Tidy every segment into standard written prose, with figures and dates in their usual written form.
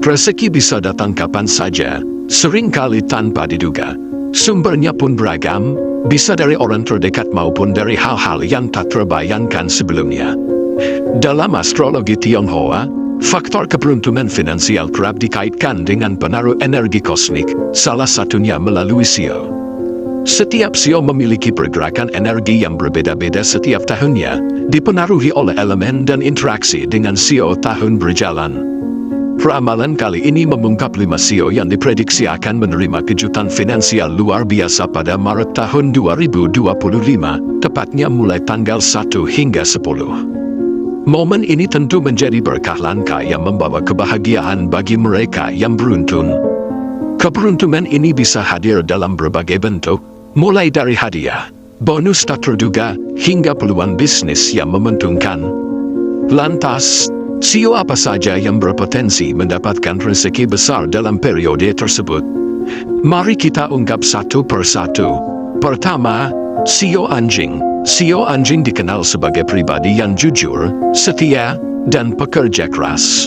Rezeki bisa datang kapan saja, seringkali tanpa diduga. Sumbernya pun beragam, bisa dari orang terdekat maupun dari hal-hal yang tak terbayangkan sebelumnya. Dalam astrologi Tionghoa, faktor keberuntungan finansial kerap dikaitkan dengan pengaruh energi kosmik, salah satunya melalui sio. Setiap sio memiliki pergerakan energi yang berbeda-beda setiap tahunnya, dipengaruhi oleh elemen dan interaksi dengan sio tahun berjalan. Ramalan kali ini mengungkap 5 sio yang diprediksi akan menerima kejutan finansial luar biasa pada Maret tahun 2025, tepatnya mulai tanggal 1 hingga 10. Momen ini tentu menjadi berkah langka yang membawa kebahagiaan bagi mereka yang beruntung. Keberuntungan ini bisa hadir dalam berbagai bentuk, mulai dari hadiah, bonus tak terduga, hingga peluang bisnis yang menguntungkan. Lantas, sio apa saja yang berpotensi mendapatkan rezeki besar dalam periode tersebut? Mari kita ungkap satu persatu. Pertama, sio anjing. Sio anjing dikenal sebagai pribadi yang jujur, setia, dan pekerja keras.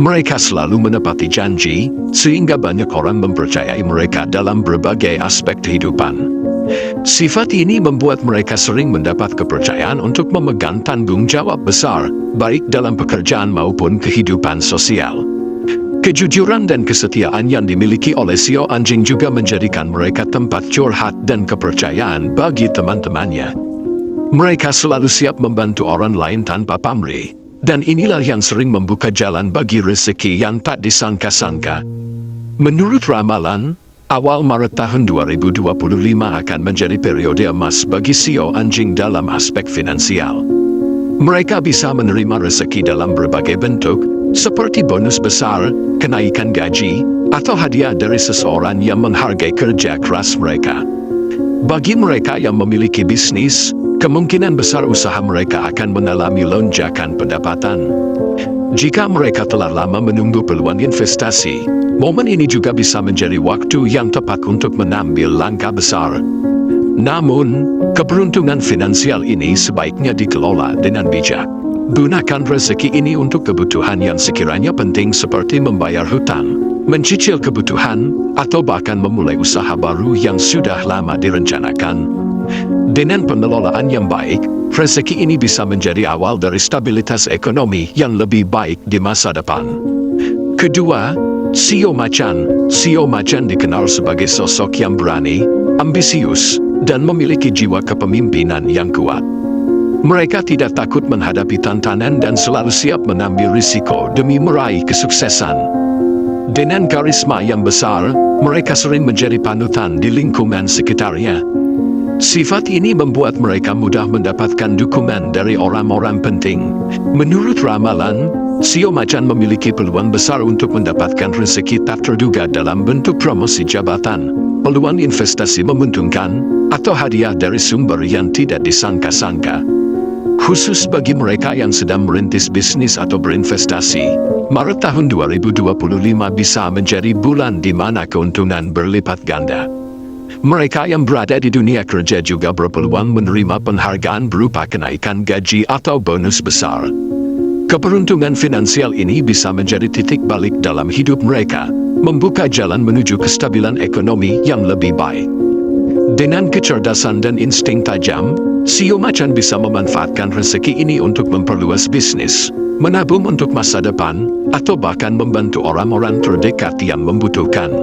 Mereka selalu menepati janji, sehingga banyak orang mempercayai mereka dalam berbagai aspek kehidupan. Sifat ini membuat mereka sering mendapat kepercayaan untuk memegang tanggung jawab besar, baik dalam pekerjaan maupun kehidupan sosial. Kejujuran dan kesetiaan yang dimiliki oleh sio anjing juga menjadikan mereka tempat curhat dan kepercayaan bagi teman-temannya. Mereka selalu siap membantu orang lain tanpa pamrih, dan inilah yang sering membuka jalan bagi rezeki yang tak disangka-sangka. Menurut ramalan, awal Maret tahun 2025 akan menjadi periode emas bagi sio anjing dalam aspek finansial. Mereka bisa menerima rezeki dalam berbagai bentuk, seperti bonus besar, kenaikan gaji, atau hadiah dari seseorang yang menghargai kerja keras mereka. Bagi mereka yang memiliki bisnis, kemungkinan besar usaha mereka akan mengalami lonjakan pendapatan. Jika mereka telah lama menunggu peluang investasi, momen ini juga bisa menjadi waktu yang tepat untuk mengambil langkah besar. Namun, keberuntungan finansial ini sebaiknya dikelola dengan bijak. Gunakan rezeki ini untuk kebutuhan yang sekiranya penting seperti membayar hutang, mencicil kebutuhan, atau bahkan memulai usaha baru yang sudah lama direncanakan. Dengan pengelolaan yang baik, rezeki ini bisa menjadi awal dari stabilitas ekonomi yang lebih baik di masa depan. Kedua, sio macan. Sio macan dikenal sebagai sosok yang berani, ambisius, dan memiliki jiwa kepemimpinan yang kuat. Mereka tidak takut menghadapi tantangan dan selalu siap mengambil risiko demi meraih kesuksesan. Dengan karisma yang besar, mereka sering menjadi panutan di lingkungan sekitarnya. Sifat ini membuat mereka mudah mendapatkan dukungan dari orang-orang penting. Menurut ramalan, sio macan memiliki peluang besar untuk mendapatkan rezeki tak terduga dalam bentuk promosi jabatan, peluang investasi menguntungkan, atau hadiah dari sumber yang tidak disangka-sangka. Khusus bagi mereka yang sedang merintis bisnis atau berinvestasi, Maret tahun 2025 bisa menjadi bulan di mana keuntungan berlipat ganda. Mereka yang berada di dunia kerja juga berpeluang menerima penghargaan berupa kenaikan gaji atau bonus besar. Keberuntungan finansial ini bisa menjadi titik balik dalam hidup mereka, membuka jalan menuju kestabilan ekonomi yang lebih baik. Dengan kecerdasan dan insting tajam, sio macan bisa memanfaatkan rezeki ini untuk memperluas bisnis, menabung untuk masa depan, atau bahkan membantu orang-orang terdekat yang membutuhkan.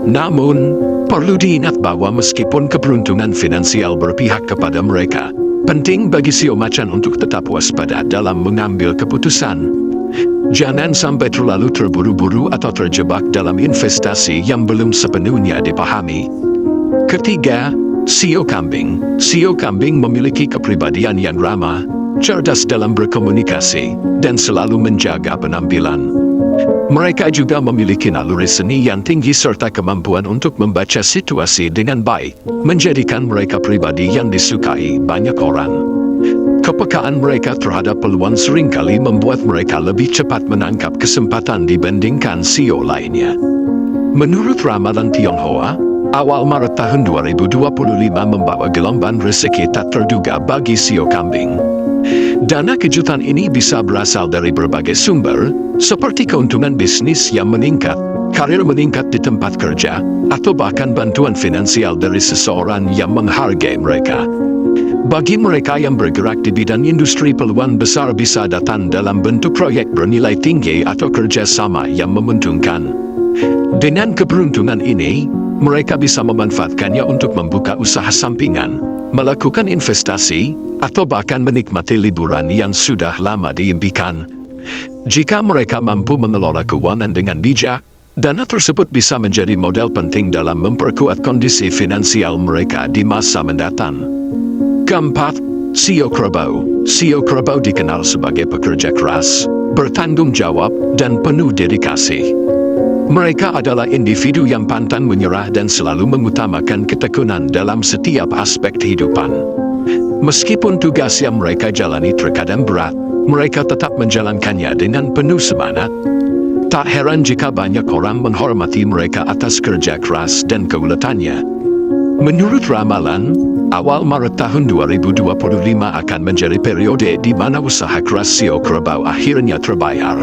Namun, perlu diingat bahwa meskipun keberuntungan finansial berpihak kepada mereka, penting bagi sio macan untuk tetap waspada dalam mengambil keputusan. Jangan sampai terlalu terburu-buru atau terjebak dalam investasi yang belum sepenuhnya dipahami. Ketiga, sio kambing. Sio kambing memiliki kepribadian yang ramah, cerdas dalam berkomunikasi, dan selalu menjaga penampilan. Mereka juga memiliki naluri seni yang tinggi serta kemampuan untuk membaca situasi dengan baik, menjadikan mereka pribadi yang disukai banyak orang. Kepekaan mereka terhadap peluang seringkali membuat mereka lebih cepat menangkap kesempatan dibandingkan sio lainnya. Menurut ramalan Tionghoa, awal Maret tahun 2025 membawa gelombang rezeki tak terduga bagi sio kambing. Dana kejutan ini bisa berasal dari berbagai sumber, seperti keuntungan bisnis yang meningkat, karir meningkat di tempat kerja, atau bahkan bantuan finansial dari seseorang yang menghargai mereka. Bagi mereka yang bergerak di bidang industri, peluang besar bisa datang dalam bentuk proyek bernilai tinggi atau kerjasama yang menguntungkan. Dengan keberuntungan ini, mereka bisa memanfaatkannya untuk membuka usaha sampingan, melakukan investasi, atau bahkan menikmati liburan yang sudah lama diimpikan. Jika mereka mampu mengelola keuangan dengan bijak, dana tersebut bisa menjadi modal penting dalam memperkuat kondisi finansial mereka di masa mendatang. Keempat, CEO Kerbau. CEO Kerbau dikenal sebagai pekerja keras, bertanggung jawab, dan penuh dedikasi. Mereka adalah individu yang pantang menyerah dan selalu mengutamakan ketekunan dalam setiap aspek kehidupan. Meskipun tugas yang mereka jalani terkadang berat, mereka tetap menjalankannya dengan penuh semangat. Tak heran jika banyak orang menghormati mereka atas kerja keras dan keuletannya. Menurut ramalan, awal Maret tahun 2025 akan menjadi periode di mana usaha keras CEO Kerbau akhirnya terbayar.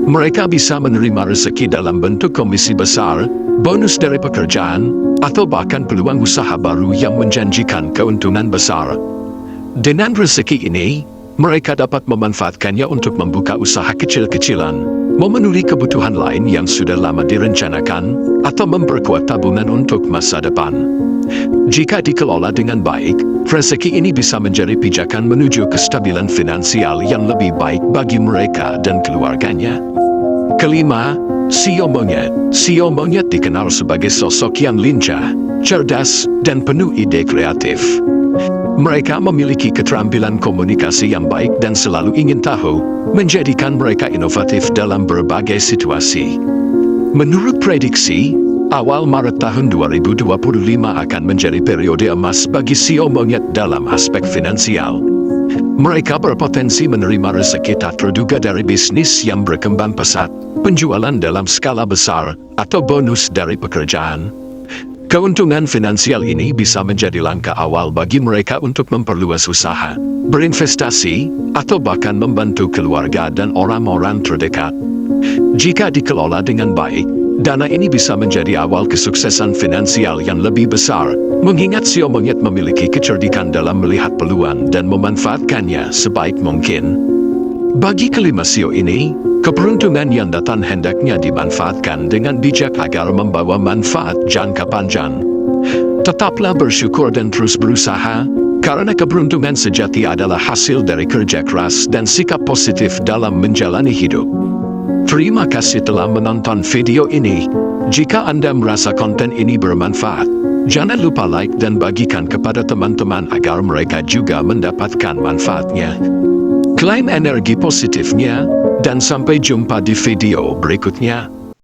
Mereka bisa menerima rezeki dalam bentuk komisi besar, bonus dari pekerjaan, atau bahkan peluang usaha baru yang menjanjikan keuntungan besar. Dengan rezeki ini, mereka dapat memanfaatkannya untuk membuka usaha kecil-kecilan, memenuhi kebutuhan lain yang sudah lama direncanakan, atau memperkuat tabungan untuk masa depan. Jika dikelola dengan baik, rezeki ini bisa menjadi pijakan menuju kestabilan finansial yang lebih baik bagi mereka dan keluarganya. Kelima, CEO Monyet. CEO Monyet dikenal sebagai sosok yang lincah, cerdas, dan penuh ide kreatif. Mereka memiliki keterampilan komunikasi yang baik dan selalu ingin tahu, menjadikan mereka inovatif dalam berbagai situasi. Menurut prediksi, awal Maret tahun 2025 akan menjadi periode emas bagi CEO Monyet dalam aspek finansial. Mereka berpotensi menerima rezeki tak terduga dari bisnis yang berkembang pesat, penjualan dalam skala besar, atau bonus dari pekerjaan. Keuntungan finansial ini bisa menjadi langkah awal bagi mereka untuk memperluas usaha, berinvestasi, atau bahkan membantu keluarga dan orang-orang terdekat. Jika dikelola dengan baik, dana ini bisa menjadi awal kesuksesan finansial yang lebih besar, mengingat CEO Monyet memiliki kecerdikan dalam melihat peluang dan memanfaatkannya sebaik mungkin. Bagi kelima CEO ini, keberuntungan yang datang hendaknya dimanfaatkan dengan bijak agar membawa manfaat jangka panjang. Tetaplah bersyukur dan terus berusaha, karena keberuntungan sejati adalah hasil dari kerja keras dan sikap positif dalam menjalani hidup. Terima kasih telah menonton video ini. Jika Anda merasa konten ini bermanfaat, jangan lupa like dan bagikan kepada teman-teman agar mereka juga mendapatkan manfaatnya. Klaim energi positifnya, dan sampai jumpa di video berikutnya.